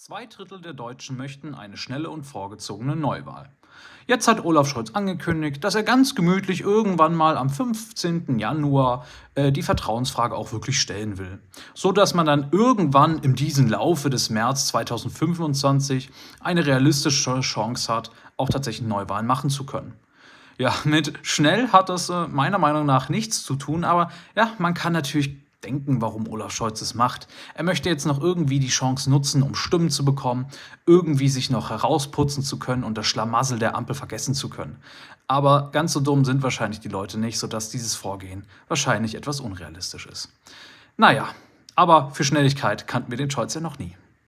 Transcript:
2 Drittel der Deutschen möchten eine schnelle und vorgezogene Neuwahl. Jetzt hat Olaf Scholz angekündigt, dass er ganz gemütlich irgendwann mal am 15. Januar die Vertrauensfrage auch wirklich stellen will. So dass man dann irgendwann in diesem Laufe des März 2025 eine realistische Chance hat, auch tatsächlich Neuwahlen machen zu können. Ja, mit schnell hat das meiner Meinung nach nichts zu tun, aber ja, man kann natürlich denken, warum Olaf Scholz es macht. Er möchte jetzt noch irgendwie die Chance nutzen, um Stimmen zu bekommen, irgendwie sich noch herausputzen zu können und das Schlamassel der Ampel vergessen zu können. Aber ganz so dumm sind wahrscheinlich die Leute nicht, sodass dieses Vorgehen wahrscheinlich etwas unrealistisch ist. Naja, aber für Schnelligkeit kannten wir den Scholz ja noch nie.